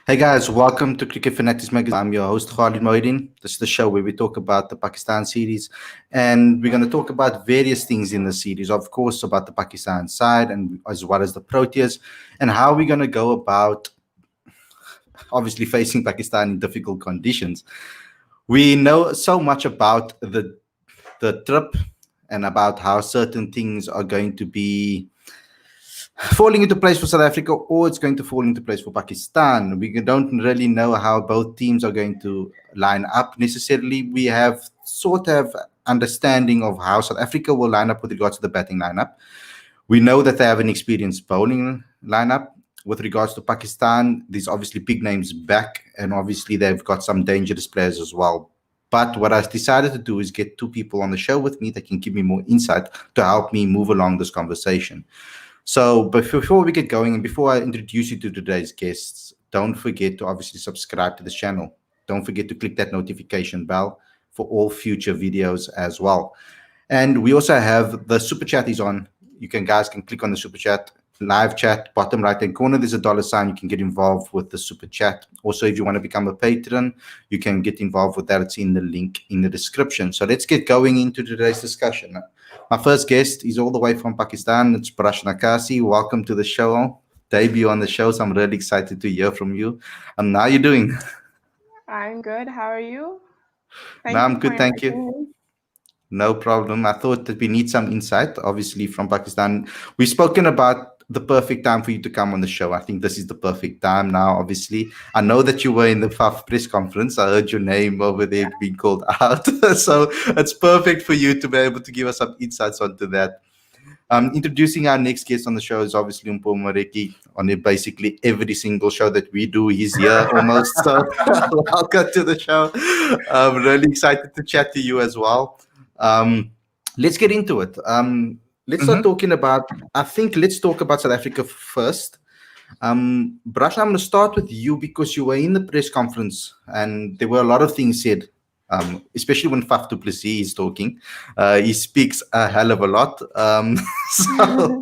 Hey guys, welcome to Cricket Fanatics Magazine. I'm your host Khalid Moeddin. This is the show where we talk about the Pakistan series, and we're going to talk about various things in the series. Of course, about the Pakistan side, and as well as the Proteas, and how we're going to go about obviously facing Pakistan in difficult conditions. We know so much about the trip and about how certain things are going to be falling into place for South Africa, or it's going to fall into place for Pakistan. We don't really know how both teams are going to line up necessarily. We have sort of understanding of how South Africa will line up with regards to the batting lineup. We know that they have an experienced bowling lineup. With regards to Pakistan, there's obviously big names back, and obviously they've got some dangerous players as well. But what I decided to do is get two people on the show with me that can give me more insight to help me move along this conversation. So, but before we get going and before I introduce you to today's guests, don't forget to obviously subscribe to this channel. Don't forget to click that notification bell for all future videos as well. And we also have the super chat is on. Guys can click on the super chat, live chat, bottom right hand corner. There's a dollar sign. You can get involved with the super chat. Also, if you want to become a patron, you can get involved with that. It's in the link in the description. So let's get going into today's discussion. My first guest is all the way from Pakistan. It's Prashna Kasi. Welcome to the show. Debut on the show. So I'm really excited to hear from you. How are you doing? I'm good. How are you? No, Thank I'm you for good. Thank inviting you. me. No problem. I thought that we need some insight, obviously, from Pakistan. We've spoken about the perfect time for you to come on the show. I think this is the perfect time now, obviously. I know that you were in the FAF press conference. I heard your name over there being called out. So it's perfect for you to be able to give us some insights onto that. Introducing our next guest on the show is obviously Umpo Mareki. On basically every single show that we do, he's here almost. So welcome to the show. I'm really excited to chat to you as well. Um, let's get into it. Let's start talking about. I think let's talk about South Africa first. Brash, I'm going to start with you because you were in the press conference and there were a lot of things said, especially when Faf du Plessis is talking. He speaks a hell of a lot. So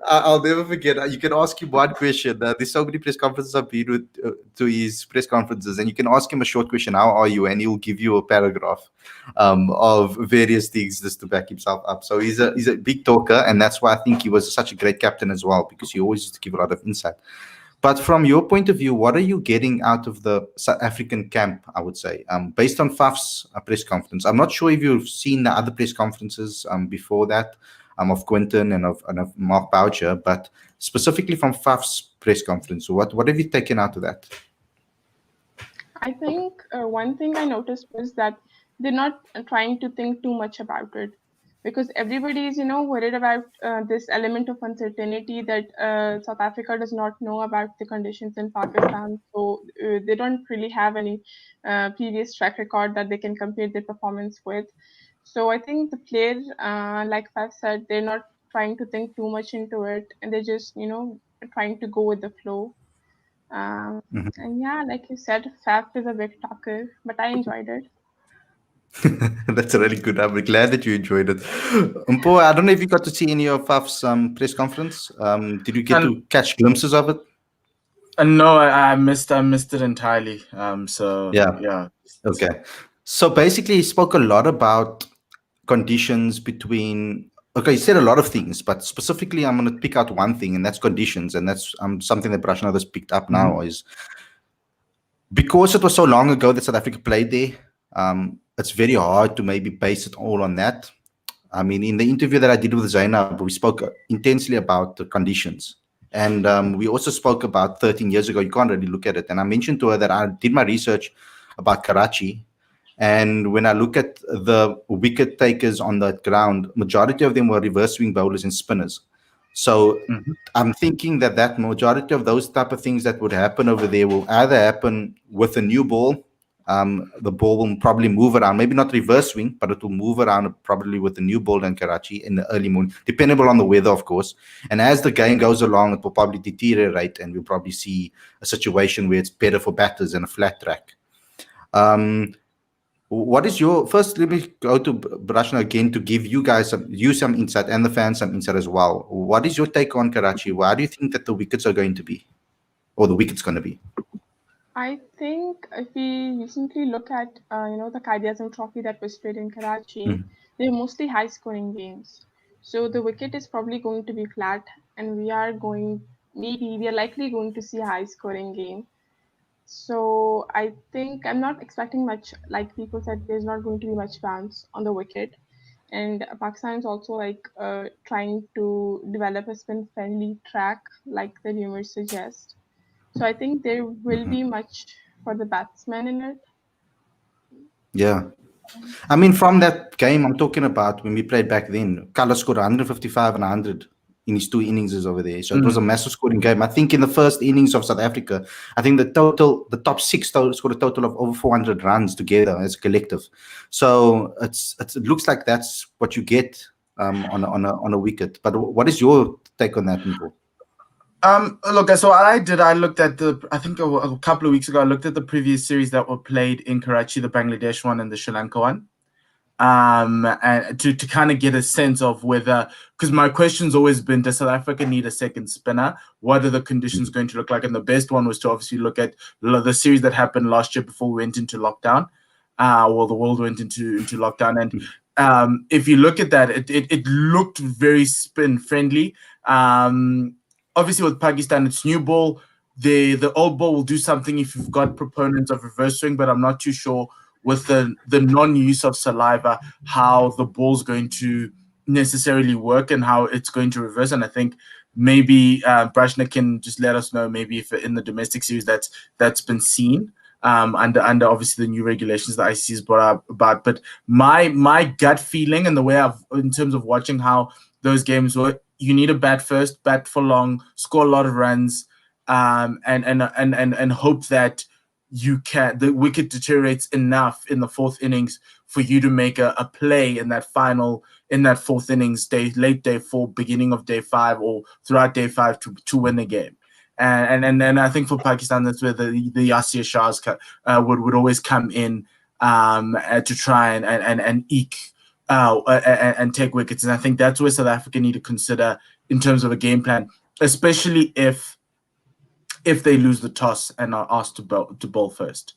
I'll never forget. You can ask him one question. There's so many press conferences I've been with, to his press conferences, and you can ask him a short question, how are you? And he'll give you a paragraph of various things just to back himself up. So he's a big talker, and that's why I think he was such a great captain as well, because he always used to give a lot of insight. But from your point of view, what are you getting out of the South African camp, I would say, based on Faf's press conference? I'm not sure if you've seen the other press conferences before that, of Quinton and of Mark Boucher, but specifically from Faf's press conference, what have you taken out of that? I think one thing I noticed was that they're not trying to think too much about it because everybody is, worried about this element of uncertainty that South Africa does not know about the conditions in Pakistan. So they don't really have any previous track record that they can compare their performance with. So I think the players, like I've said, they're not trying to think too much into it, and they're just, trying to go with the flow. And yeah, like you said, Faf is a big talker, but I enjoyed it. That's really good. I'm glad that you enjoyed it. Umpo, I don't know if you got to see any of Faf's press conference. Did you get And to catch glimpses of it? no, I missed it entirely. So Yeah. yeah. Okay. So basically, he spoke a lot about conditions between. Okay, he said a lot of things, but specifically, I'm going to pick out one thing, and that's conditions, and that's something that Prashna has picked up now is because it was so long ago that South Africa played there. It's very hard to maybe base it all on that. I mean, in the interview that I did with Zainab, we spoke intensely about the conditions. And we also spoke about 13 years ago. You can't really look at it. And I mentioned to her that I did my research about Karachi. And when I look at the wicket takers on that ground, majority of them were reverse swing bowlers and spinners. So Mhm. I'm thinking that majority of those type of things that would happen over there will either happen with a new ball. The ball will probably move around, maybe not reverse swing, but it will move around probably with the new ball in Karachi in the early morning, dependable on the weather, of course. And as the game goes along, it will probably deteriorate, and we'll probably see a situation where it's better for batters than a flat track. Um, what is your first? Let me go to Brashna again to give you guys some insight and the fans some insight as well. What is your take on Karachi? Why do you think that the wickets are going to be, or the wicket's going to be? I think if we recently look at, the Qaid-e-Azam Trophy that was played in Karachi, they're mostly high-scoring games. So the wicket is probably going to be flat, and we are likely going to see a high-scoring game. So I think I'm not expecting much. Like people said, there's not going to be much bounce on the wicket, and Pakistan is also trying to develop a spin-friendly track, like the rumors suggest. So I think there will be much for the batsmen in it. Yeah. I mean, from that game I'm talking about when we played back then, Carlos scored 155 and 100 in his two innings over there. So it was a massive scoring game. I think in the first innings of South Africa, I think the top six scored a total of over 400 runs together as a collective. So it looks like that's what you get on a wicket. But what is your take on that, Mpho? Look, so what I did, I looked at I think a couple of weeks ago, I looked at the previous series that were played in Karachi, the Bangladesh one and the Sri Lanka one. And to kind of get a sense of whether, because my question's always been, does South Africa need a second spinner? What are the conditions going to look like? And the best one was to obviously look at the series that happened last year before we went into lockdown. Well, the world went into lockdown. And if you look at that, it looked very spin friendly. Obviously, with Pakistan, it's new ball. The old ball will do something if you've got proponents of reverse swing, but I'm not too sure with the non-use of saliva how the ball's going to necessarily work and how it's going to reverse. And I think maybe Brashna can just let us know maybe if in the domestic series that's been seen under obviously the new regulations that ICC has brought up about. But my gut feeling and the way I've in terms of watching how those games work, you need to bat first, bat for long, score a lot of runs, and hope that the wicket deteriorates enough in the fourth innings for you to make a play in that fourth innings, late day 4, beginning of day 5, or throughout day 5 to win the game. And I think for Pakistan, that's where the Yasir Shahs would always come in to try and eke and take wickets. And I think that's where South Africa need to consider in terms of a game plan, especially if they lose the toss and are asked to bowl first.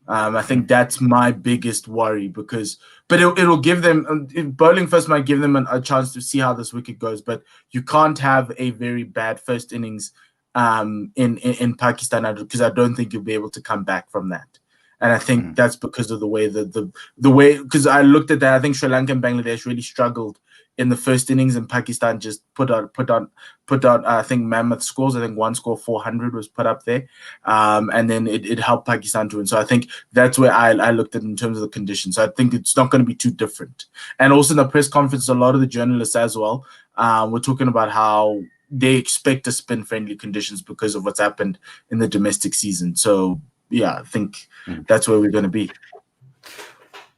I think that's my biggest worry but it'll give them bowling first might give them a chance to see how this wicket goes. But you can't have a very bad first innings in Pakistan because I don't think you'll be able to come back from that. And I think that's because of the way the way because I looked at that. I think Sri Lanka and Bangladesh really struggled in the first innings, and Pakistan just put on I think mammoth scores. I think one score 400 was put up there, and then it helped Pakistan to win. So I think that's where I looked at in terms of the conditions. So I think it's not going to be too different. And also in the press conference, a lot of the journalists as well were talking about how they expect to spin friendly conditions because of what's happened in the domestic season. So yeah, I think that's where we're going to be.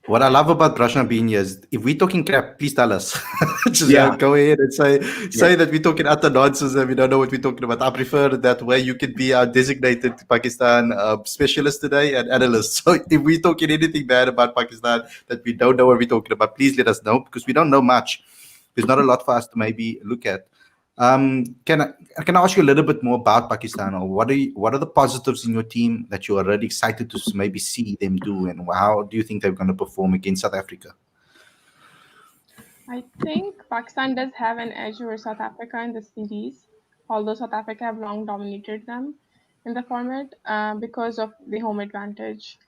What I love about Prashna being here is if we're talking crap, please tell us. Just go ahead and say that we're talking utter nonsense and we don't know what we're talking about. I prefer that way. You can be our designated Pakistan specialist today and analyst. So if we're talking anything bad about Pakistan that we don't know what we're talking about, please let us know because we don't know much. There's not a lot for us to maybe look at. Can I ask you a little bit more about Pakistan, or what are the positives in your team that you are really excited to maybe see them do, and how do you think they're going to perform against South Africa? I think Pakistan does have an edge over South Africa in the series, although South Africa have long dominated them in the format because of the home advantage.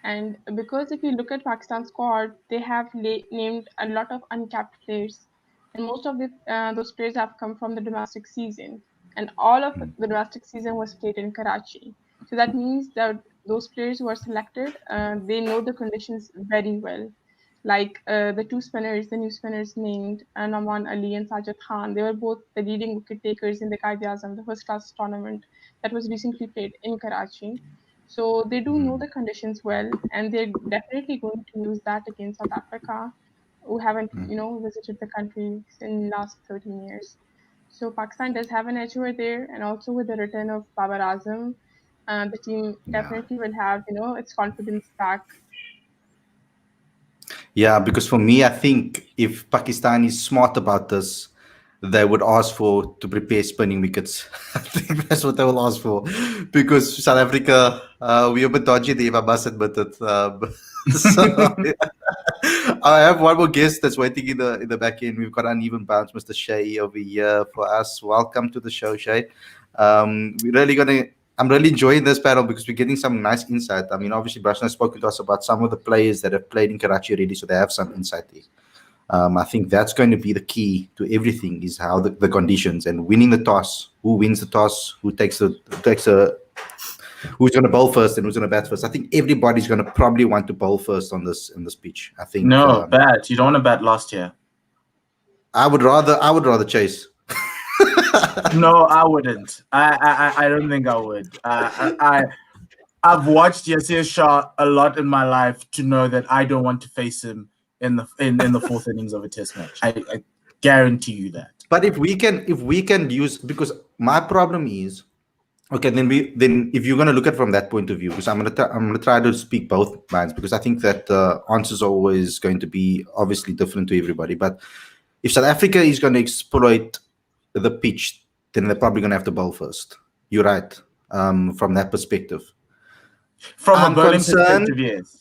And because if you look at Pakistan's squad, they have named a lot of uncapped players, and most of those players have come from the domestic season, and all of the domestic season was played in Karachi. So that means that those players who are selected, they know the conditions very well. Like the new spinners named Naman Ali and Sajid Khan, they were both the leading wicket takers in the Qaid-e-Azam, the first class tournament that was recently played in Karachi. So they do know the conditions well, and they're definitely going to use that against South Africa, who haven't, visited the country in last 13 years. So Pakistan does have an edge over there, and also with the return of Babar Azam, the team definitely will have, its confidence back. Yeah, because for me, I think if Pakistan is smart about this, they would ask for to prepare spinning wickets. I think that's what they will ask for, because South Africa, we're a bit dodgy there, if I must admit it. So I have one more guest that's waiting in the back end. We've got Uneven Bounce, Mr. Shay over here for us. Welcome to the show, Shay. We're really gonna. I'm really enjoying this panel because we're getting some nice insight. I mean, obviously, Brashna has spoken to us about some of the players that have played in Karachi already, so they have some insight there. I think that's going to be the key to everything, is how the conditions and winning the toss. Who wins the toss? Who takes who's going to bowl first and who's going to bat first? I think everybody's going to probably want to bowl first in this pitch. I think No, bat. You don't want to bat last year. I would rather chase. No, I wouldn't. I don't think I would. I've watched Yasir Shah a lot in my life to know that I don't want to face him in the fourth innings of a test match. I guarantee you that. But if we can use, because my problem is, okay, then if you're going to look at it from that point of view, because I'm going to try to speak both minds, because I think that the answers are always going to be obviously different to everybody. But if South Africa is going to exploit the pitch, then they're probably going to have to bowl first. You're right, from that perspective. From a bowling perspective, yes.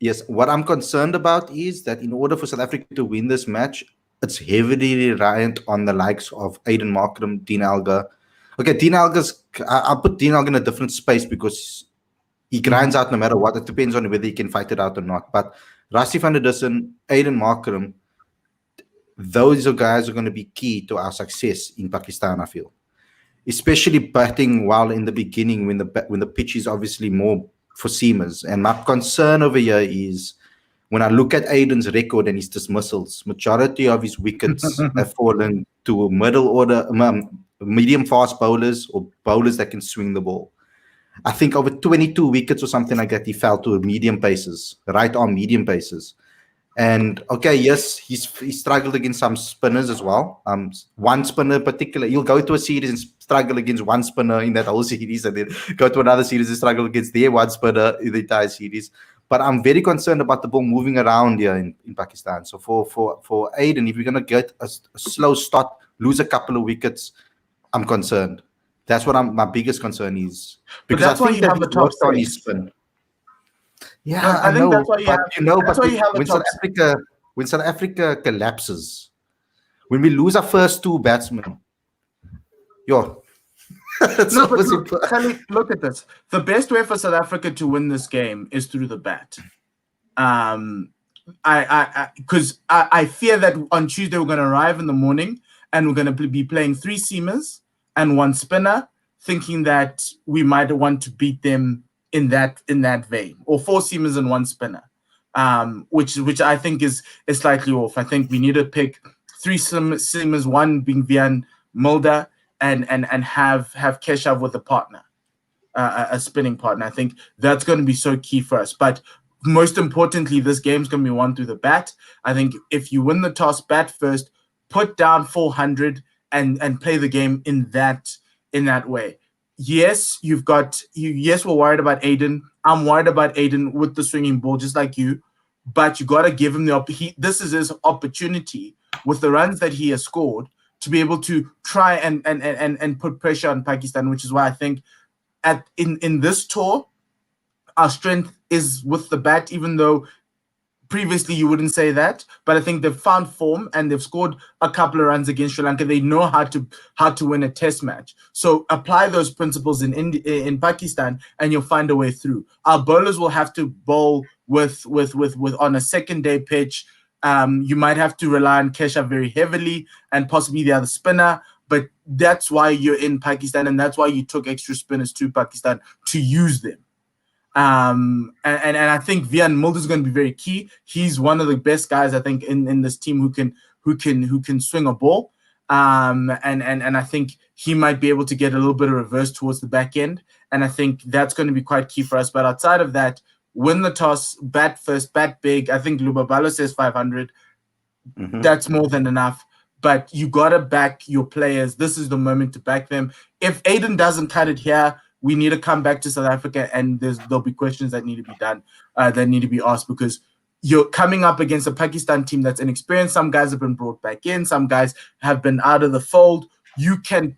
Yes, what I'm concerned about is that in order for South Africa to win this match, it's heavily reliant on the likes of Aiden Markram, Dean Elgar. Okay, Dean Elgar's, I'll put Dean Elgar in a different space because he grinds out no matter what. It depends on whether he can fight it out or not. But Rassie van der Dussen, Aiden Markram, those are guys who are going to be key to our success in Pakistan, I feel. Especially batting well in the beginning when the pitch is obviously more for seamers. And my concern over here is when I look at Aiden's record and his dismissals, majority of his wickets have fallen to middle order, medium fast bowlers or bowlers that can swing the ball. I think over 22 wickets or something like that, he fell to medium paces, right arm medium paces. And okay, yes, he struggled against some spinners as well. One spinner in particular, you'll go to a series and struggle against one spinner in that whole series, and then go to another series and struggle against their one spinner in the entire series. But I'm very concerned about the ball moving around here in Pakistan. So for Aiden, if we're going to get a slow start, lose a couple of wickets, I'm concerned. That's what my biggest concern is. Because that's I think why you have the top on his spin. Yeah, no, I think that's why you have. When South Africa collapses, when we lose our first two batsmen, look at this. The best way for South Africa to win this game is through the bat. Because I fear that on Tuesday we're going to arrive in the morning and we're going to be playing three seamers and one spinner, thinking that we might want to beat them in that vein, or four seamers and one spinner, which I think is slightly off. I think we need to pick three seamers, one being Vian Mulder, and have Keshav with a partner, a spinning partner. I think that's going to be so key for us. But most importantly, this game's going to be won through the bat. I think if you win the toss, bat first, put down 400 and play the game in that way. Yes, we're worried about Aiden. I'm worried about Aiden with the swinging ball, just like you. But you got to give him this is his opportunity with the runs that he has scored to be able to try and put pressure on Pakistan, which is why I think in this tour, our strength is with the bat, even though previously you wouldn't say that. But I think they've found form and they've scored a couple of runs against Sri Lanka. They know how to win a test match. So apply those principles in Pakistan and you'll find a way through. Our bowlers will have to bowl with on a second day pitch. You might have to rely on Keshav very heavily and possibly the other spinner, but that's why you're in Pakistan and that's why you took extra spinners to Pakistan to use them. And I think Vian Mulder is going to be very key. He's one of the best guys I think in this team who can swing a ball. And I think he might be able to get a little bit of reverse towards the back end. And I think that's going to be quite key for us. But outside of that, win the toss, bat first, bat big. I think Lubabalo says 500. Mm-hmm. That's more than enough. But you got to back your players. This is the moment to back them. If Aiden doesn't cut it here, we need to come back to South Africa and there'll be questions that need to be done, that need to be asked, because you're coming up against a Pakistan team that's inexperienced. Some guys have been brought back in. Some guys have been out of the fold. You can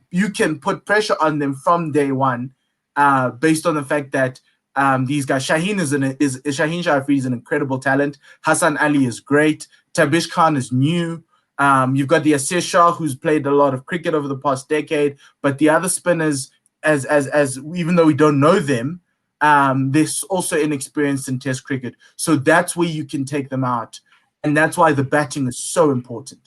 put pressure on them from day one, based on the fact that these guys. Shaheen Shaheen Shafri is an incredible talent. Hassan Ali is great. Tabish Khan is new. You've got the Asir Shah, who's played a lot of cricket over the past decade. But the other spinners, as even though we don't know them, they're also inexperienced in Test cricket. So that's where you can take them out. And that's why the batting is so important.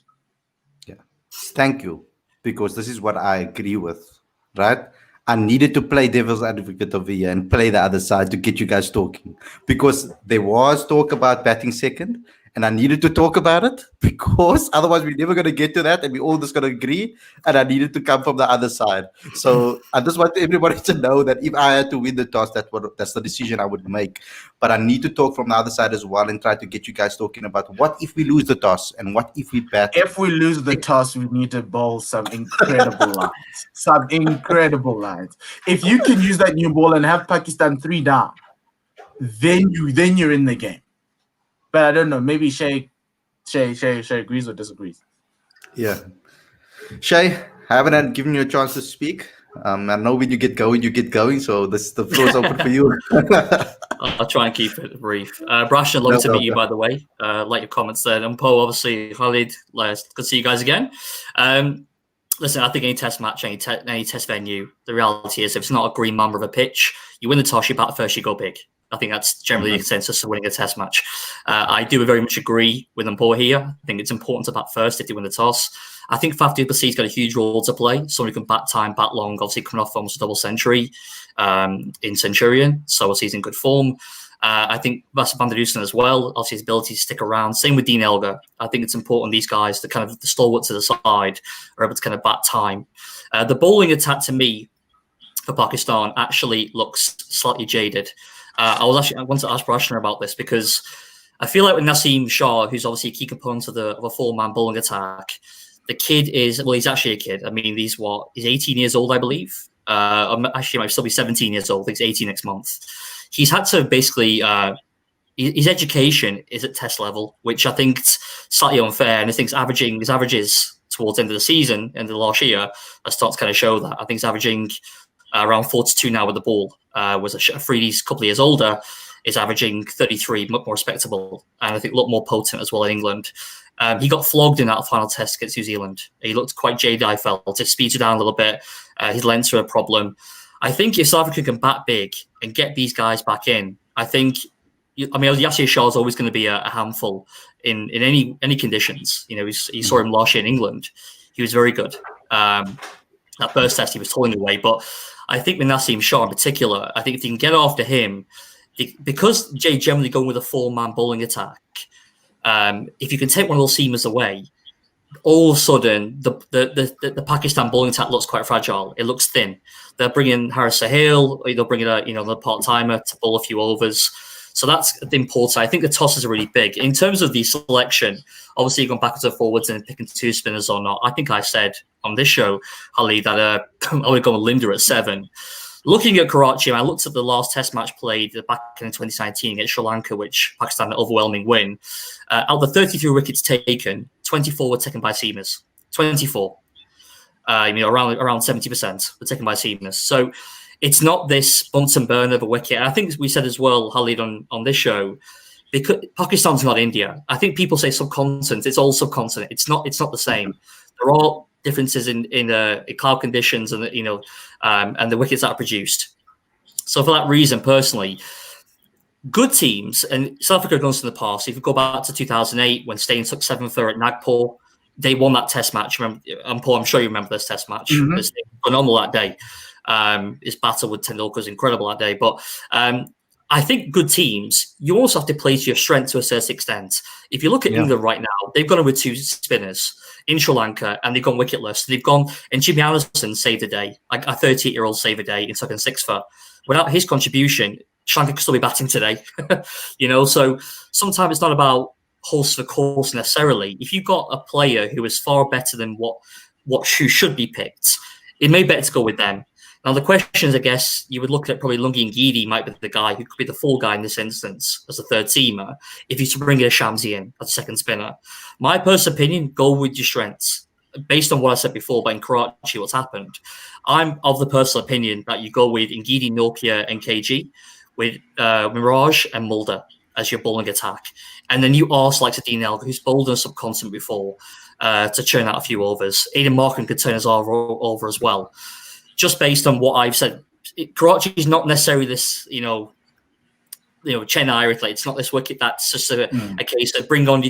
Yeah. Thank you. Because this is what I agree with, right? I needed to play devil's advocate over here and play the other side to get you guys talking. Because there was talk about batting second, and I needed to talk about it because otherwise we're never going to get to that and we're all just going to agree. And I needed to come from the other side. So I just want everybody to know that if I had to win the toss, that's the decision I would make. But I need to talk from the other side as well and try to get you guys talking about what if we lose the toss and what if we bat. If we lose the toss, we need to bowl some incredible lines. Some incredible lines. If you can use that new ball and have Pakistan 3 down, then you're in the game. But I don't know. Maybe Shay agrees or disagrees. Yeah. Shay, I haven't given you a chance to speak. I know when you get going. So the floor's open for you. I'll try and keep it brief. Brashan, lovely to meet you, by the way. Like your comments there. And Poe, obviously, Khalid, good to see you guys again. Listen, I think any test match, any test venue, the reality is if it's not a green mamba of a pitch, you win the toss, you bat first, you go big. I think that's generally the consensus of winning a test match. I do very much agree with Paul here. I think it's important to bat first if you win the toss. I think Faf du Plessis has got a huge role to play. Somebody who can bat time, bat long, obviously coming off almost a double century in Centurion. So obviously he's in good form. I think Vasser van der Dusen as well, obviously his ability to stick around. Same with Dean Elgar. I think it's important these guys, the kind of the stalwart to the side, are able to kind of bat time. The bowling attack to me for Pakistan actually looks slightly jaded. I want to ask Brashner about this because I feel like with Naseem Shah, who's obviously a key component of a four-man bowling attack, the kid he's actually a kid. I mean, he's 18 years old, I believe. Actually, he might still be 17 years old. I think he's 18 next month. He's had to basically, his education is at test level, which I think is slightly unfair. And I think his averages towards the end of the season, end of the last year, are starting to kind of show that. I think he's averaging around 42 now with the ball. Was a Freddie's a couple of years older, is averaging 33, much more respectable, and I think a lot more potent as well in England. He got flogged in that final test against New Zealand. He looked quite jaded, I felt. His speeds were down a little bit. His lengths were a problem. I think if South Africa can bat big and get these guys back in, Yasir Shah is always going to be a handful in any conditions. You know, you saw him last year in England. He was very good. That first test, he was toiling away. But I think with Naseem Shah in particular, I think if you can get after him, because Jay generally going with a four-man bowling attack, if you can take one of those seamers away, all of a sudden the Pakistan bowling attack looks quite fragile. It looks thin. They'll bring in Haris Sahil, they'll bring in a part-timer to bowl a few overs. So that's important. I think the tosses are really big. In terms of the selection, obviously you're going backwards and forwards and picking two spinners or not. I think I said on this show, Ali, that I would go with Linda at 7. Looking at Karachi, I looked at the last test match played back in 2019 against Sri Lanka, which Pakistan had an overwhelming win. Out of the 33 wickets taken, 24 were taken by seamers. 24. Around 70% were taken by seamers. So it's not this Bunsen burner of a wicket. And I think we said as well, Khalid, on this show, because Pakistan's not India. I think people say subcontinent. It's all subcontinent. It's not the same. There are differences in cloud conditions and and the wickets that are produced. So for that reason, personally, good teams, and South Africa have done this in the past. If you go back to 2008 when Steyn took 7th at Nagpur, they won that test match. Paul, I'm sure you remember this test match. Mm-hmm. It was phenomenal that day. His battle with Tendulkar was incredible that day. But I think good teams, you also have to play to your strength to a certain extent. If you look at England right now, they've gone with 2 spinners in Sri Lanka and they've gone wicketless. They've gone, and Jimmy Anderson saved the day, like a 38-year-old saved a day in second 6 for. Without his contribution, Sri Lanka could still be batting today. So sometimes it's not about horse for course necessarily. If you've got a player who is far better than who should be picked, it may be better to go with them. Now, the question is, I guess, you would look at probably Lungi Ngidi might be the guy who could be the fall guy in this instance as a third teamer if he's to bring a Shamsi in as a second spinner. My personal opinion, go with your strengths. Based on what I said before about in Karachi, what's happened, I'm of the personal opinion that you go with Ngidi, Nokia, and KG, with Mirage and Mulder as your bowling attack. And then you ask like Dean Elgar, who's bowled on a subcontinent before, to churn out a few overs. Aidan Markham could turn us over as well. Just based on what I've said, Karachi is not necessarily this, Chennai, it's not this wicket that's just a case of bring on,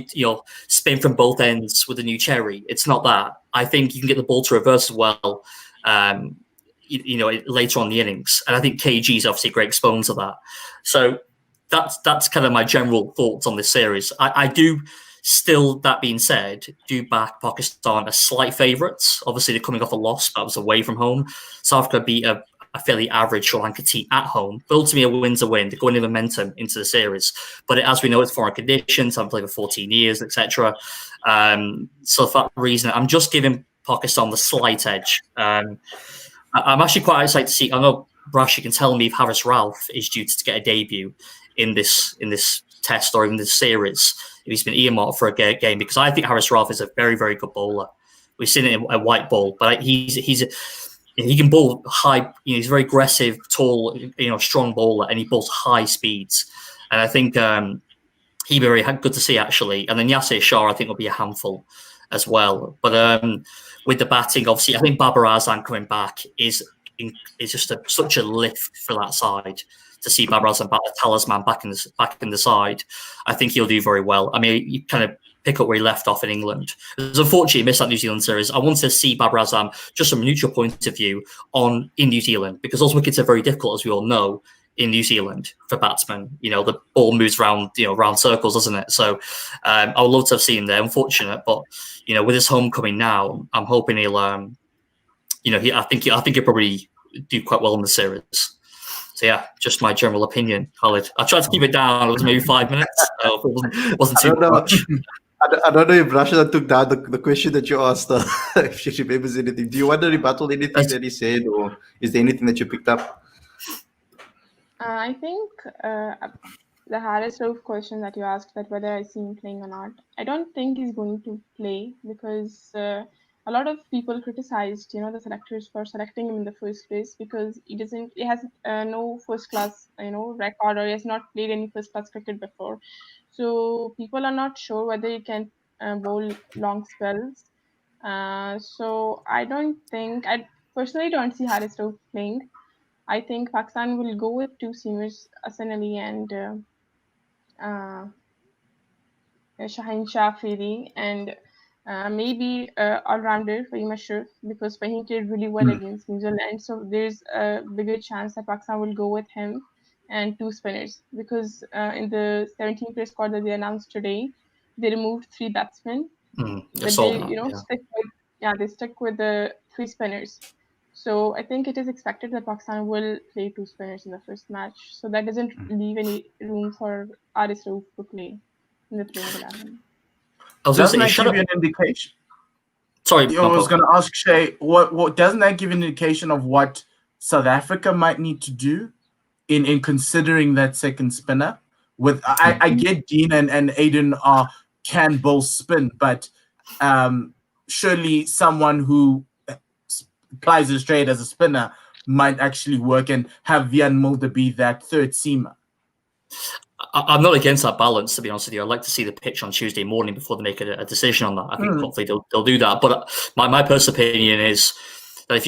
spin from both ends with a new cherry. It's not that. I think you can get the ball to reverse as well, later on in the innings. And I think KG is obviously a great exponent of that. So that's kind of my general thoughts on this series. I do still, that being said, do back Pakistan as slight favourites. Obviously, they're coming off a loss, but that was away from home. South Africa beat a fairly average Sri Lanka team at home. But ultimately, a win's a win. They're going in momentum into the series. But as we know, it's foreign conditions. I've played for 14 years, etc. So for that reason, I'm just giving Pakistan the slight edge. I'm actually quite excited to see. I know, Brash, you can tell me if Haris Ralph is due to get a debut in this test or in this series. If he's been earmarked for a game, because I think Haris Ralph is a very, very good bowler. We've seen it in a white ball, but he can bowl high. He's a very aggressive, tall, strong bowler, and he bowls high speeds. And I think he'd be very good to see, actually. And then Yasir Shah, I think, will be a handful as well. But with the batting, obviously, I think Babar Azam coming back is just such a lift for that side. To see Babar Azam back, the talisman, back in the side, I think he'll do very well. I mean, you kind of pick up where he left off in England. It was unfortunate he missed that New Zealand series. I wanted to see Babar Azam just from a neutral point of view in New Zealand, because those wickets are very difficult, as we all know, in New Zealand for batsmen. The ball moves round circles, doesn't it? So I would love to have seen him there. Unfortunate, but with his homecoming now, I'm hoping he'll. I think he'll probably do quite well in the series. So yeah, just my general opinion, Khalid. I tried to keep it down. It was maybe 5 minutes. So it wasn't too much. I don't know if Rashida took down the question that you asked her, if she remembers anything. Do you want to rebuttal anything that he said, or is there anything that you picked up? I think the Haris Rauf question that you asked, that whether I see him playing or not, I don't think he's going to play, because a lot of people criticized, the selectors for selecting him in the first place, because he has no first class, record, or he has not played any first class cricket before. So people are not sure whether he can bowl long spells. So I personally don't see Haris Rauf playing. I think Pakistan will go with two seamers, Hassan Ali and Shaheen Shah Firi, and maybe all-rounder Fahim Ashraf, because Fahim did really well against New Zealand. So there's a bigger chance that Pakistan will go with him and two spinners, because in the 17-player squad that they announced today, they removed 3 batsmen. But they stuck with the 3 spinners. So I think it is expected that Pakistan will play 2 spinners in the first match. So that doesn't leave any room for Haris Rauf to play in the playing 11. Doesn't that give you an indication? Sorry, I was going to ask Shay, what doesn't that give an indication of what South Africa might need to do in considering that second spinner? I get Dean and Aiden can both spin, but surely someone who plies his trade as a spinner might actually work, and have Vian Mulder be that third seamer. I'm not against that balance, to be honest with you. I'd like to see the pitch on Tuesday morning before they make a decision on that. I think hopefully they'll do that. But my personal opinion is that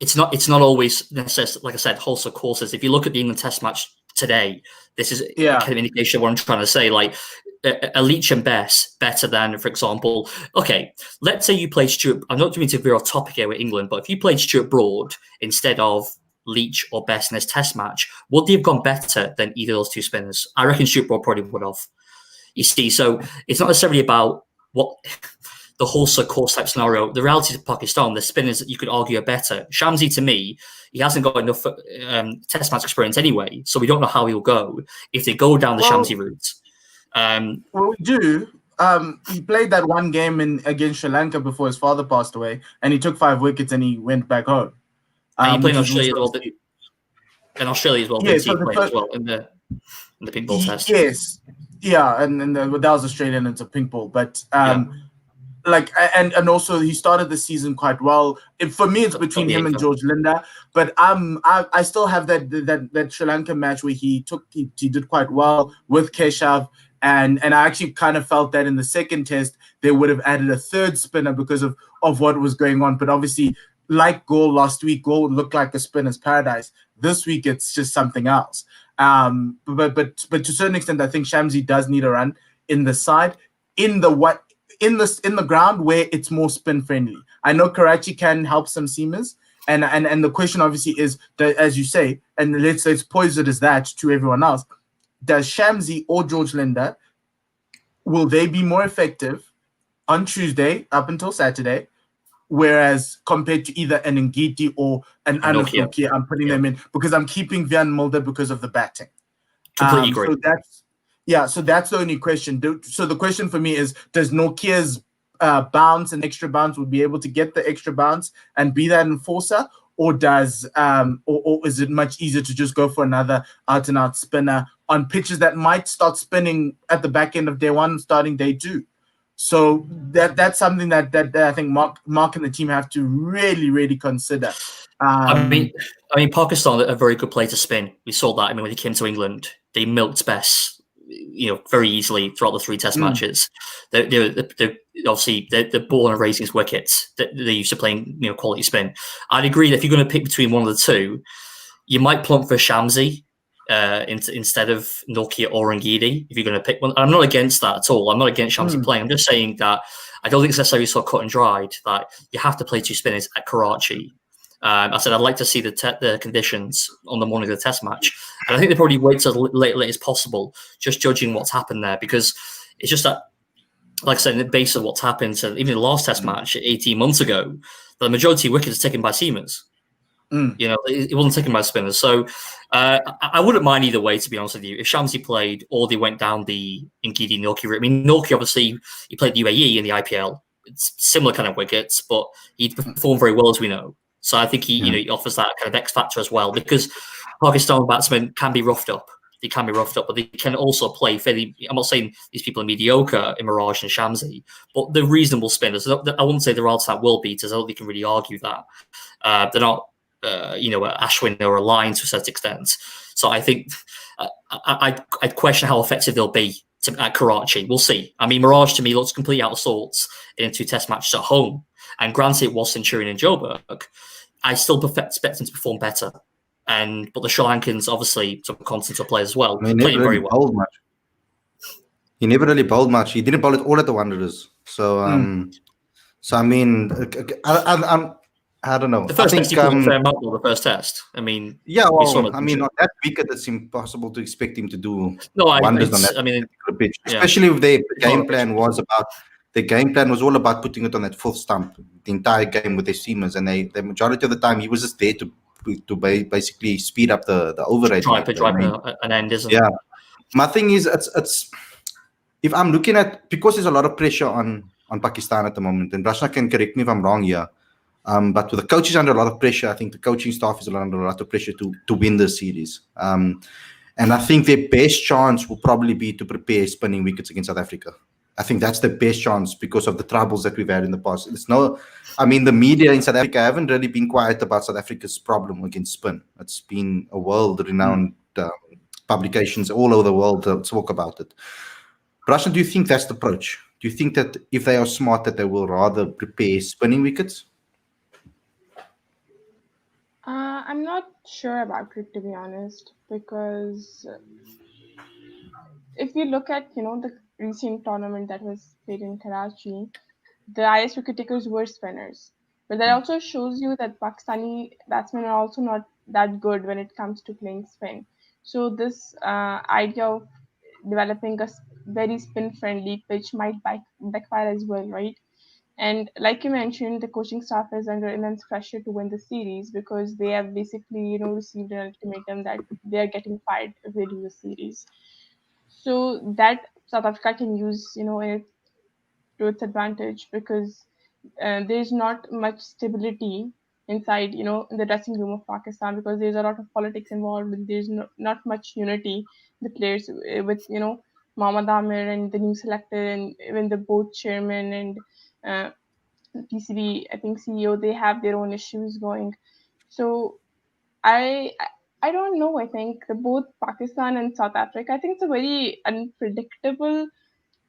it's not always necessary. Like I said, wholesale courses. If you look at the England Test match today, this is kind of indication of what I'm trying to say. Like a Leach and Bess better than, for example, okay, let's say you played Stuart. I'm not doing to veer off topic here with England, but if you played Stuart Broad instead of Leach or Bess in this Test match, would they have gone better than either of those 2 spinners? I reckon Stuart Broad probably would have. You see, so it's not necessarily about what the wholesale course type scenario. The reality of Pakistan, the spinners that you could argue are better. Shamsi, to me, he hasn't got enough Test match experience anyway, so we don't know how he'll go if they go down the Shamsi route. Well, we do. He played that one game against Sri Lanka before his father passed away, and he took 5 wickets and he went back home. And you played in which is Australia as well. also- In Australia as well, Yeah, didn't so you the play first- as well in the pink ball test? Yes, yeah, and that was Australian into pink ball, but like and also he started the season quite well. For me, it's between him and George Linda, but I still have that Sri Lanka match where he did quite well with Keshav, and I actually kind of felt that in the second test they would have added a third spinner because of what was going on, but obviously. Like Gaul last week, Gaul looked like a spinner's paradise. This week, it's just something else. But to a certain extent, I think Shamsi does need a run in the side, in the ground where it's more spin friendly. I know Karachi can help some seamers, and the question obviously is that, as you say, and let's pose it as that to everyone else: does Shamsi or George Linda will they be more effective on Tuesday up until Saturday? Whereas compared to either an Ngidi or an Nokia, I'm putting them in because I'm keeping Van Mulder because of the batting. Completely agree. So that's the only question. So the question for me is: does Nokia's bounce and extra bounce would be able to get the extra bounce and be that enforcer, or does or is it much easier to just go for another out and out spinner on pitches that might start spinning at the back end of day one, starting day two? So that's something that I think Mark and the team have to really consider. I mean, Pakistan are a very good play to spin. We saw that. I mean, when they came to England, they milked Bess, very easily throughout the 3 Test matches. They're obviously they're born and raised these wickets. They're used to playing quality spin. I'd agree that if you're going to pick between one of the two, you might plump for Shamsi. Instead of Nokia or Ngidi, if you're going to pick one. I'm not against that at all. I'm not against Shamsi playing. I'm just saying that I don't think it's necessarily so cut and dried that you have to play 2 spinners at Karachi. I said I'd like to see the conditions on the morning of the test match, and I think they probably wait till late as possible, just judging what's happened there, because it's just that, like I said, in the base of what's happened, so even the last test match 18 months ago, the majority of wickets are taken by seamers. It wasn't taken by spinners. So I wouldn't mind either way, to be honest with you. If Shamsi played or they went down the Ngidi Nokia route. I mean, Nokia, obviously, he played UAE in the IPL. It's similar kind of wickets, but he performed very well, as we know. So I think he offers that kind of X factor as well, because Pakistan batsmen can be roughed up. They can be roughed up, but they can also play fairly. I'm not saying these people are mediocre in Mirage and Shamsi, but they're reasonable spinners. I wouldn't say they're outside world beaters. I don't think you can really argue that. They're not Ashwin or a Line to a certain extent. So I think I'd question how effective they'll be at Karachi. We'll see. I mean, Mirage to me looks completely out of sorts in 2 Test matches at home. And granted, it was Centurion and Joburg. I still expect them to perform better. But the Sri Lankans, obviously, some continental players as well, playing very well. He never really bowled much. He didn't bowl at all at the Wanderers. So, I mean, I don't know. The first test, he put a fair amount on the first test. I mean, on that wicket, it's impossible to expect him to do wonders on that particular pitch. Especially if the game plan was all about putting it on that 4th stump the entire game with their seamers, and the majority of the time he was just there to basically speed up the overrate. Drive an end, isn't it? Yeah. My thing is, it's if I'm looking at, because there's a lot of pressure on Pakistan at the moment, and Rashna can correct me if I'm wrong here. But with the coaches under a lot of pressure, I think the coaching staff is under a lot of pressure to win the series. And I think their best chance will probably be to prepare spinning wickets against South Africa. I think that's the best chance because of the troubles that we've had in the past. The media in South Africa haven't really been quiet about South Africa's problem against spin. It's been a world-renowned publications all over the world talk about it. Rashna, do you think that's the approach? Do you think that if they are smart, that they will rather prepare spinning wickets? I'm not sure about it, to be honest, because if you look at the recent tournament that was played in Karachi, the highest wicket takers were spinners. But that also shows you that Pakistani batsmen are also not that good when it comes to playing spin. So this idea of developing a very spin-friendly pitch might backfire as well, right? And like you mentioned, the coaching staff is under immense pressure to win the series because they have basically, received an ultimatum that they are getting fired if they lose the series. So that South Africa can use, to its advantage, because there's not much stability inside, in the dressing room of Pakistan, because there's a lot of politics involved and there's not much unity. The players with, Mohammad Amir and the new selector, and even the board chairman and PCB, I think CEO, they have their own issues going. So I I don't know. I think both Pakistan and South Africa, I think it's a very unpredictable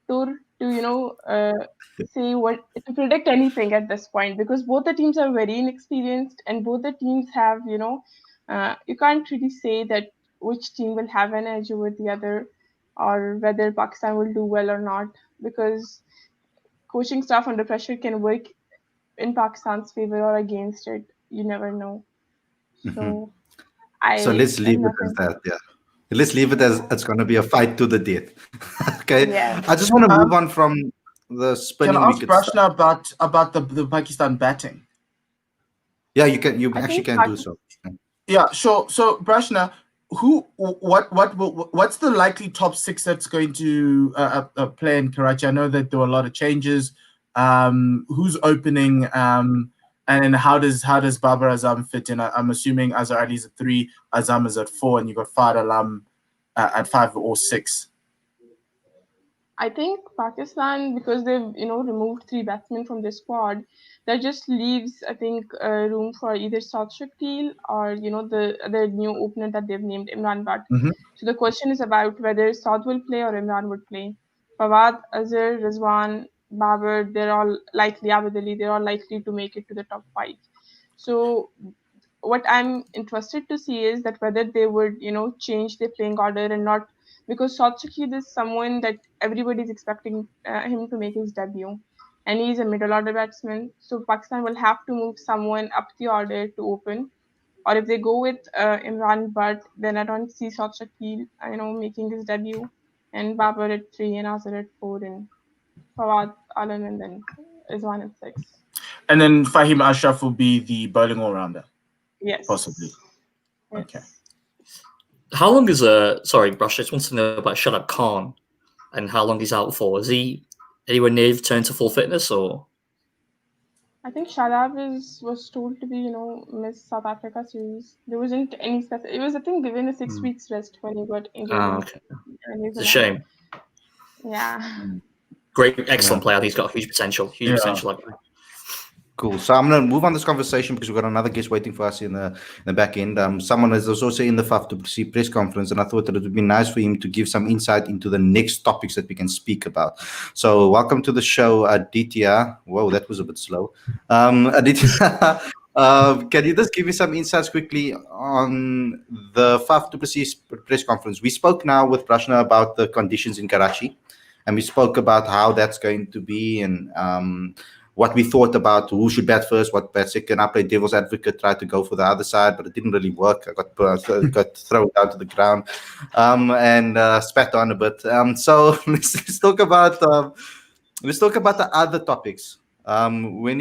tour to say what to predict anything at this point, because both the teams are very inexperienced and both the teams have you can't really say that which team will have an edge over the other, or whether Pakistan will do well or not, because coaching staff under pressure can work in Pakistan's favor or against it. You never know. So So let's leave it as that. Yeah. Let's leave it as it's going to be a fight to the death. Okay. Yeah. I just want to move on from the spinning Can I ask wickets. Prashna about the Pakistan batting? Yeah, you can. You I actually think can do so. Yeah, sure. So Prashna, what's the likely top six that's going to play in Karachi? I know that there were a lot of changes. Who's opening? And how does Babar Azam fit in? I'm assuming Azhar Ali's at 3, Azam is at 4, and you got Fahd Alam at 5 or 6. I think Pakistan, because they've removed 3 batsmen from their squad, that just leaves, I think, room for either Saad Shakil or the other new opener that they've named, Imran Butt. So the question is about whether Saad will play or Imran would play. Fawad, Azhar, Rizwan, Babar, they're all likely, Abid Ali, they're all likely to make it to the top 5. So what I'm interested to see is that whether they would change their playing order and not, because Saad Shakil is someone that everybody's expecting him to make his debut, and he's a middle order batsman. So Pakistan will have to move someone up the order to open, or if they go with Imran Butt, then I don't see Saad Shakil making his debut, and Babar at 3 and Azhar at 4 and Fawad Alam and then Rizwan at 6. And then Fahim Ashraf will be the bowling all-rounder. Yes. Possibly. Yes. Okay. How long is sorry, Brush, I just want to know about Shadab Khan and how long he's out for. Is he anywhere near return to full fitness, or? I think Shadab was told to be, miss South Africa series. There wasn't any specific. It was, I think, given a 6 weeks rest when he got injured. Okay. in New It's a Zealand. shame. Yeah. Great, excellent player. I think he's got huge potential. Huge potential. Like that. Cool. So I'm going to move on this conversation because we've got another guest waiting for us in the back end. Someone is also in the FAF to see press conference, and I thought that it would be nice for him to give some insight into the next topics that we can speak about. So welcome to the show, Aditya. Whoa, that was a bit slow. Aditya, can you just give me some insights quickly on the FAF to proceed press conference? We spoke now with Prashna about the conditions in Karachi, and we spoke about how that's going to be and what we thought about who should bat first, what bat second. I played devil's advocate, tried to go for the other side, but it didn't really work. I got thrown down to the ground and spat on a bit. So let's talk about the other topics. What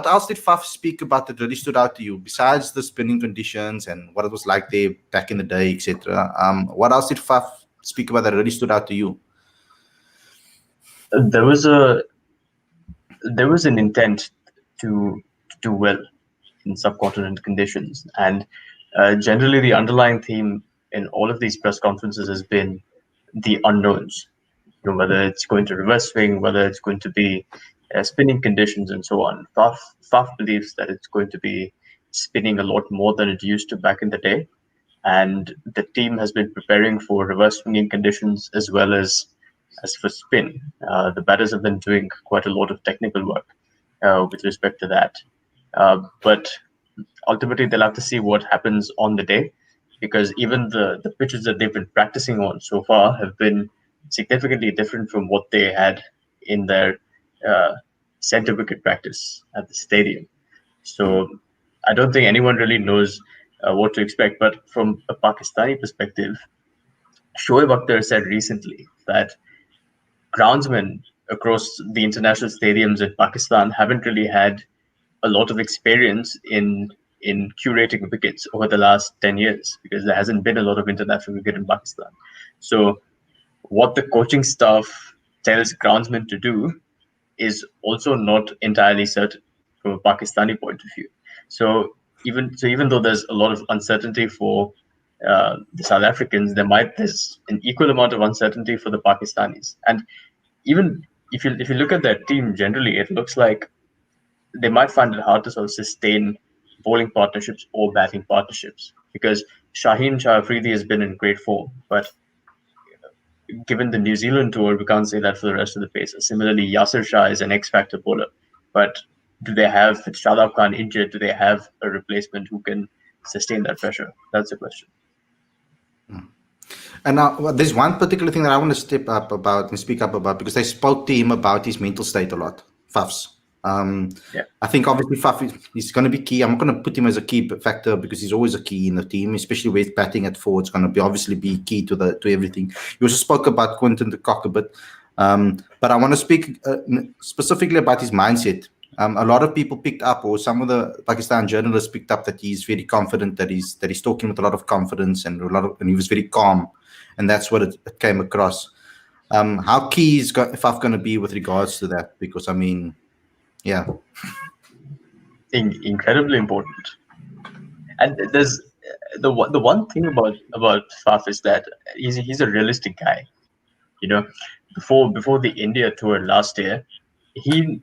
else did Faf speak about that really stood out to you besides the spinning conditions and what it was like there back in the day, etc.? What else did Faf speak about that really stood out to you? There was an intent to do well in subcontinent conditions, and generally the underlying theme in all of these press conferences has been the unknowns. Whether it's going to reverse swing, whether it's going to be spinning conditions, and so on. Faf believes that it's going to be spinning a lot more than it used to back in the day, and the team has been preparing for reverse swinging conditions as well as for spin. The batters have been doing quite a lot of technical work with respect to that. But ultimately, they'll have to see what happens on the day, because even the pitches that they've been practicing on so far have been significantly different from what they had in their center wicket practice at the stadium. So I don't think anyone really knows what to expect. But from a Pakistani perspective, Shoaib Akhtar said recently that groundsmen across the international stadiums in Pakistan haven't really had a lot of experience in curating wickets over the last 10 years, because there hasn't been a lot of international cricket in Pakistan. So what the coaching staff tells groundsmen to do is also not entirely certain. from a Pakistani point of view. So even though there's a lot of uncertainty for the South Africans, there's an equal amount of uncertainty for the Pakistanis. And even if you look at their team generally, it looks like they might find it hard to sort of sustain bowling partnerships or batting partnerships, because Shaheen Shah Afridi has been in great form, but given the New Zealand tour, we can't say that for the rest of the paces. Similarly, Yasir Shah is an X-factor bowler, but do they have, with Shadab Khan injured, do they have a replacement who can sustain that pressure? That's the question. And now there's one particular thing that I want to step up about and speak up about, because I spoke to him about his mental state a lot, Fafs. I think obviously Faf is going to be key. I'm not going to put him as a key factor because he's always a key in the team, especially with batting at 4. It's going to be obviously be key to everything. You also spoke about Quinton de Kock a bit, but I want to speak specifically about his mindset. A lot of people picked up, or some of the Pakistan journalists picked up, that he's very confident, that he's talking with a lot of confidence and he was very calm, and that's what it came across. How key is Faf going to be with regards to that? Because I mean, yeah, incredibly important. And there's the one thing about Faf is that he's a realistic guy. You know, before the India tour last year, he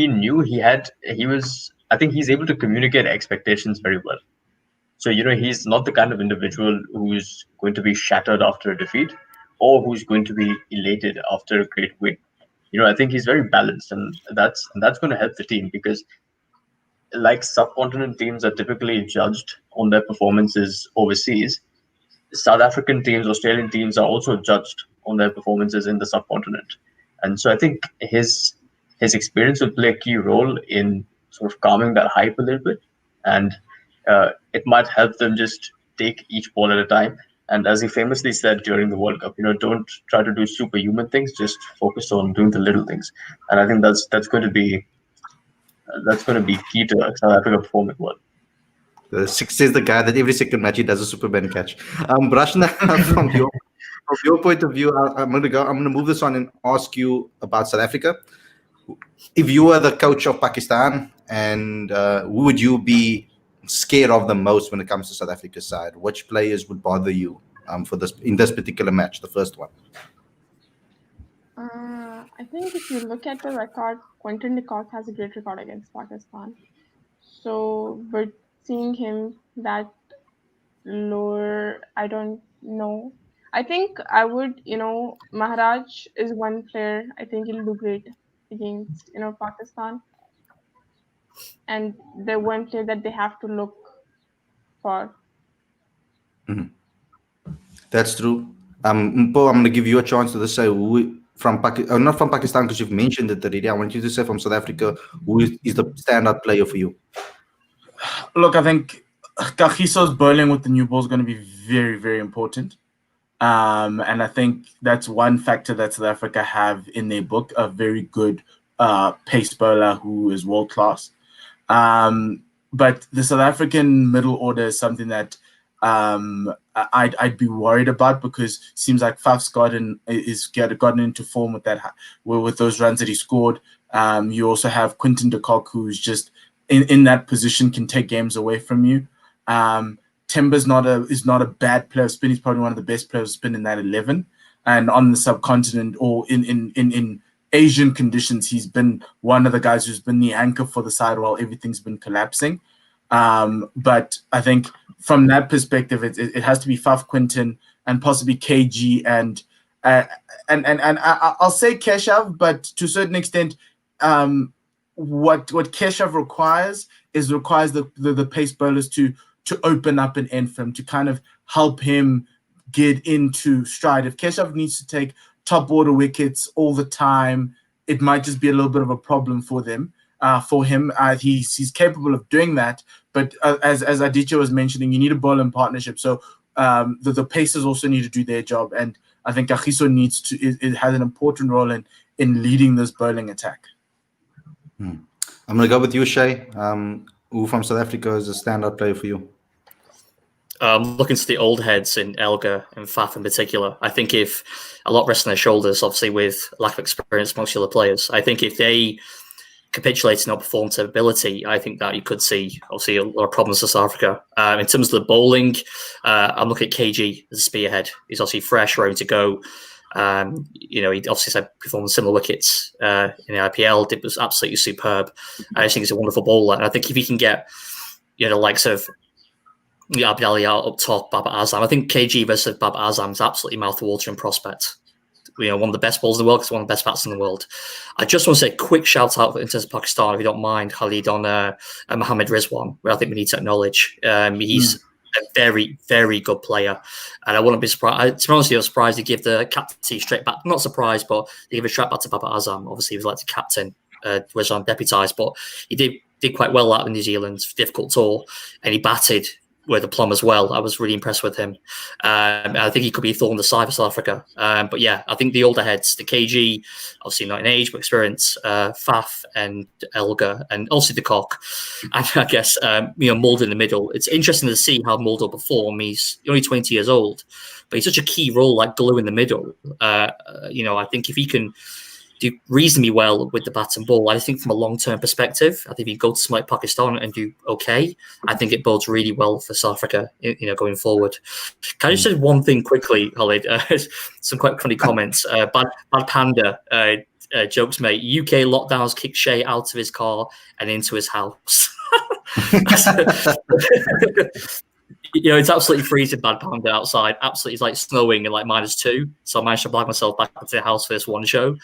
knew I think he's able to communicate expectations very well. So, you know, he's not the kind of individual who's going to be shattered after a defeat or who's going to be elated after a great win. You know, I think he's very balanced, and that's going to help the team, because like subcontinent teams are typically judged on their performances overseas, South African teams, Australian teams are also judged on their performances in the subcontinent. And so I think his experience will play a key role in sort of calming that hype a little bit, and it might help them just take each ball at a time. And as he famously said during the World Cup, you know, don't try to do superhuman things, just focus on doing the little things. And I think that's going to be key to South Africa performing well. Says the guy that every second match he does a Superman catch. Brashna, from your point of view, I'm going to move this on and ask you about South Africa. If you were the coach of Pakistan, and who would you be scared of the most when it comes to South Africa's side? Which players would bother you in this particular match, the first one? I think if you look at the record, Quinton de Kock has a great record against Pakistan. So, but seeing him that lower, I don't know. I think I would, Maharaj is one player. I think he'll do great against, Pakistan. And the one player that they have to look for. Mm-hmm. That's true. Mpo, I'm going to give you a chance to say who not from Pakistan, because you've mentioned it already. I want you to say from South Africa, who is the standout player for you? Look, I think Kagiso's bowling with the new ball is going to be very, very important. And I think that's one factor that South Africa have in their book, a very good pace bowler who is world class. But the South African middle order is something that I'd be worried about, because it seems like Faf's gotten into form with those runs that he scored. You also have Quinton de Kock, who's just in that position, can take games away from you. Timber's is not a bad player of spin. He's probably one of the best players of spin in that 11. And on the subcontinent, or in Asian conditions, he's been one of the guys who's been the anchor for the side while everything's been collapsing. But I think from that perspective, it has to be Faf, Quinton, and possibly KG and I'll say Keshav, but to a certain extent, what Keshav requires the pace bowlers to open up an end for him, to kind of help him get into stride. If Keshav needs to take top order wickets all the time, it might just be a little bit of a problem for them. For him, he's capable of doing that, but as Aditya was mentioning, you need a bowl in partnership. So the pacers also need to do their job, and I think Kagiso has an important role in leading this bowling attack. I'm going to go with you, Shay. Who from South Africa is a standout player for you? Looking to the old heads in Elgar and Faf in particular, I think if a lot rests on their shoulders, obviously with lack of experience amongst the other players, I think if they capitulating or perform to ability, I think that you could see obviously a lot of problems for South Africa. In terms of the bowling, I'm looking at KG as a spearhead. He's obviously fresh, ready to go. He obviously said performed similar wickets in the IPL. It was absolutely superb. I just think he's a wonderful bowler, and I think if he can get the likes of Abid Ali out up top, Babar Azam, I think KG versus Babar Azam is absolutely mouth-watering prospect. One of the best bowlers in the world, because one of the best bats in the world. I just want to say a quick shout out in terms of Pakistan, if you don't mind, Khalid, on Mohammad Rizwan, where I think we need to acknowledge. He's a very, very good player, and I wouldn't be surprised. To be honest, I'm surprised to give the captaincy straight back. Not surprised, but they give a straight back to Babar Azam. Obviously, he was elected captain, Rizwan deputised, but he did quite well out in New Zealand's difficult tour, and he batted with aplomb as well. I was really impressed with him. I think he could be a thorn in the side for South Africa. But yeah, I think the older heads, the KG, obviously not in age but experience, Faf and Elgar, and also the Cock, and I guess Mulder in the middle. It's interesting to see how Mulder will perform. He's only 20 years old, but he's such a key role, like glue in the middle. I think if he can do reasonably well with the bat and ball, I think from a long-term perspective, I think if you go to somewhere like Pakistan and do okay, I think it bodes really well for South Africa, going forward. Can I just say one thing quickly, Khalid? Some quite funny comments. Bad Panda jokes, mate. UK lockdowns kicked Shay out of his car and into his house. It's absolutely freezing, Bad Panda, outside. Absolutely, it's like snowing and like -2. So I managed to blag myself back into the house for this one show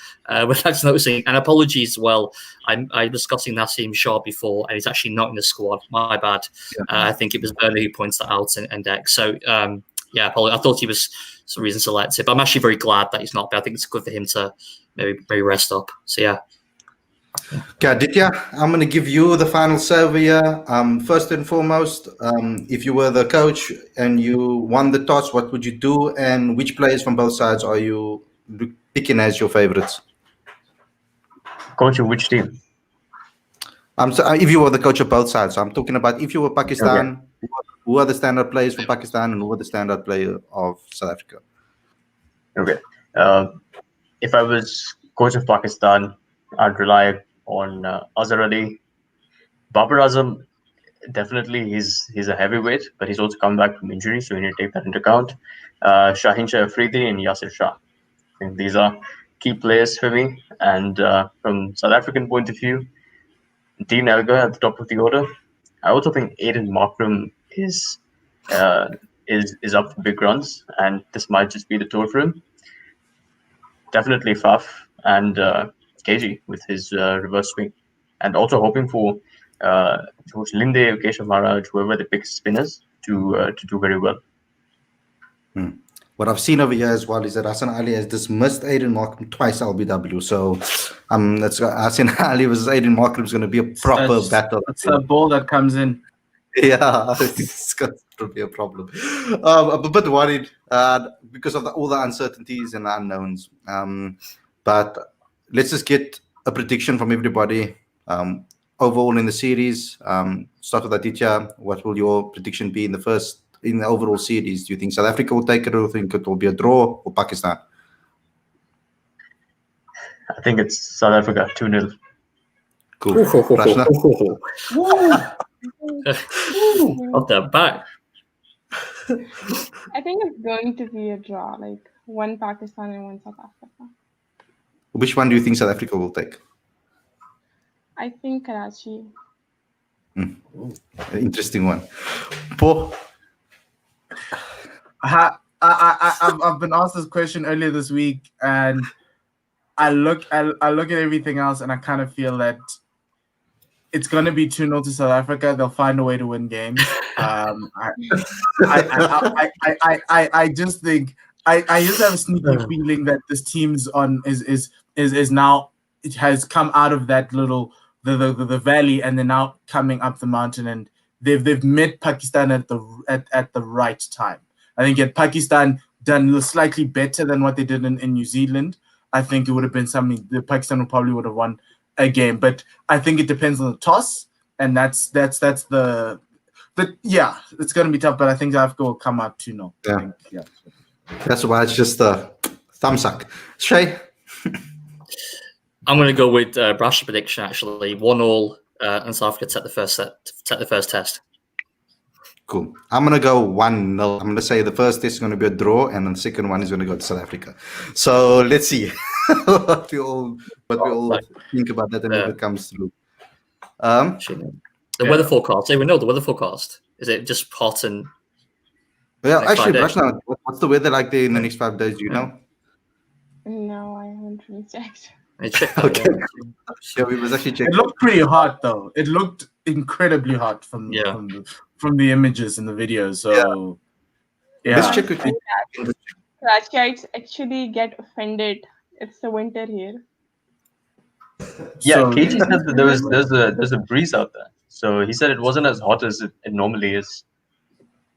without noticing. And apologies as well. I was discussing Naseem Shah before, and he's actually not in the squad. My bad. Yeah. I think it was Bernard who points that out and Dex. So I thought he was some reason selected, but I'm actually very glad that he's not. But I think it's good for him to maybe rest up. So yeah. Okay, Aditya, I'm going to give you the final survey here. First and foremost, if you were the coach and you won the toss, what would you do? And which players from both sides are you picking as your favorites? Coach of which team? If you were the coach of both sides. So I'm talking about if you were Pakistan, okay. Who are the standout players from Pakistan and who are the standout player of South Africa? Okay. If I was coach of Pakistan, I'd rely on Azhar Ali. Babar Azam, definitely he's a heavyweight, but he's also come back from injury, so we need to take that into account. Shaheen Shah Afridi and Yasir Shah. I think these are key players for me. And from South African point of view, Dean Elgar at the top of the order. I also think Aiden Markram is up for big runs, and this might just be the tour for him. Definitely Faf and KG with his reverse swing, and also hoping for George Linde, Keshav Maharaj, whoever they pick spinners to do very well. What I've seen over here as well is that Hassan Ali has dismissed Aiden Markram twice LBW. So Hassan Ali versus Aiden Markram is going to be a proper battle. It's a ball that comes in. Yeah, it's going to be a problem. I'm a bit worried because of all the uncertainties and the unknowns. But let's just get a prediction from everybody overall in the series. Start with Aditya. What will your prediction be in the overall series? Do you think South Africa will take it, or do you think it will be a draw, or Pakistan? I think it's South Africa 2-0. Cool. Off the back. I think it's going to be a draw, like one Pakistan and one South Africa. Which one do you think South Africa will take? I think Karachi. Interesting one. Paul? I've been asked this question earlier this week, and I look at everything else, and I kind of feel that it's going to be 2-0 to South Africa. They'll find a way to win games. I just think I just have a sneaky feeling that this team's is now, it has come out of that little the valley, and they're now coming up the mountain, and they've met Pakistan at the right time. I think had Pakistan done slightly better than what they did in New Zealand, I think it would have been something the Pakistan probably would have won a game. But I think it depends on the toss, and that's the yeah, it's going to be tough. But I think South Africa will come out 2-0. Yeah. That's why it's just a thumbs up. Shay? I'm going to go with Brash's prediction. Actually, 1-1, and South Africa take the first test. Cool. I'm gonna go 1-0. I'm gonna say the first test is gonna be a draw, and then the second one is gonna go to South Africa. So let's see what we all think about that and if it comes through. The weather forecast. Do we know the weather forecast? Is it just hot and? Yeah, actually, Brashna, what's the weather like there in the next 5 days? Do you know? No, I haven't really checked. Okay. Yeah, we was actually checking. It looked pretty hot though. It looked incredibly hot from the images and the videos. So yeah. Let's check quickly. Karachiites actually get offended. It's the winter here. Yeah, So- KG said that there's a breeze out there. So he said it wasn't as hot as it normally is.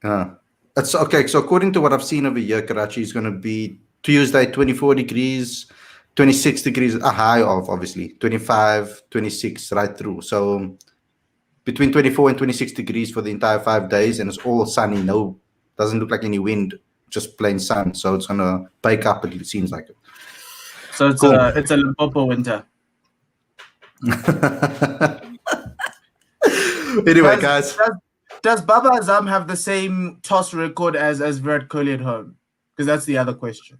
That's okay. So according to what I've seen over here, Karachi is going to be Tuesday 24 degrees, 26 degrees, a high of obviously 25, 26 right through. So between 24 and 26 degrees for the entire 5 days, and it's all sunny. No, doesn't look like any wind, just plain sun. So it's going to bake up. It seems like it. So it's Cool. it's a Limpopo winter. Anyway, guys. Does Baba Azam have the same toss record as Virat Kohli at home? Because that's the other question.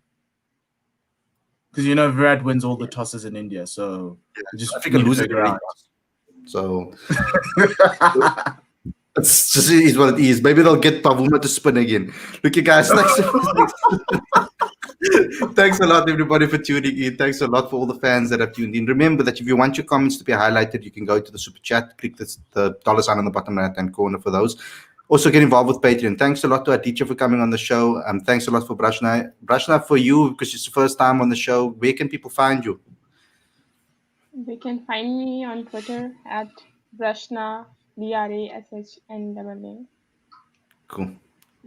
Because you know Virat wins all the tosses in India, so we just Africa need to loses figure out. So it's just is what it is. Maybe they'll get Pavuma to spin again. Look, you guys. Thanks a lot, everybody, for tuning in. Thanks a lot for all the fans that have tuned in. Remember that if you want your comments to be highlighted, you can go to the super chat, click the dollar sign on the bottom right-hand corner for those. Also, get involved with Patreon. Thanks a lot to our teacher for coming on the show. Thanks a lot for Brashna. Brashna, for you, because it's the first time on the show, where can people find you? They can find me on Twitter at Brashna, BRASHNAA. Cool.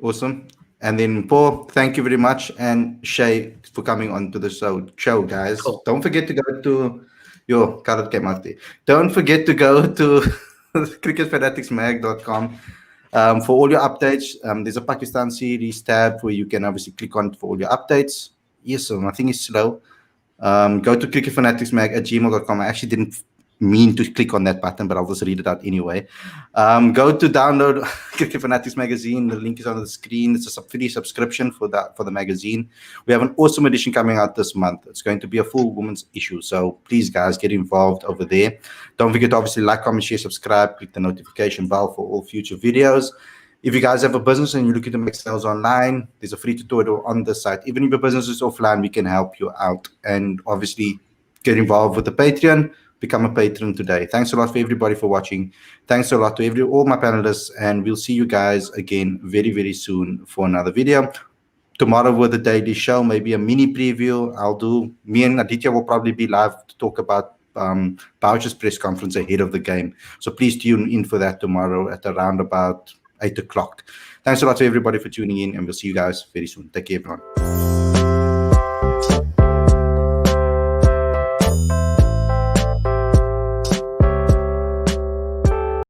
Awesome. And then Paul, thank you very much. And Shay for coming on to the show, guys. Cool. Don't forget to go to your card came out there. Don't forget to go to cricketfanaticsmag.com for all your updates. There's a Pakistan series tab where you can obviously click on for all your updates. Yes, so nothing is slow. Go to cricketfanaticsmag@gmail.com. I actually didn't mean to click on that button, but I'll just read it out anyway. Go to download Cricket Fanatics magazine. The link is on the screen. It's a free subscription for the magazine. We have an awesome edition coming out this month. It's going to be a full women's issue. So please, guys, get involved over there. Don't forget to obviously like, comment, share, subscribe, click the notification bell for all future videos. If you guys have a business and you're looking to make sales online, there's a free tutorial on the site. Even if your business is offline, we can help you out. And obviously, get involved with the Patreon. Become a patron today. Thanks a lot for everybody for watching. Thanks a lot to all my panelists, and we'll see you guys again very, very soon for another video. Tomorrow with the daily show, maybe a mini preview. Me and Aditya will probably be live to talk about Boucher's press conference ahead of the game. So please tune in for that tomorrow at around about 8 o'clock. Thanks a lot to everybody for tuning in, and we'll see you guys very soon. Take care, everyone.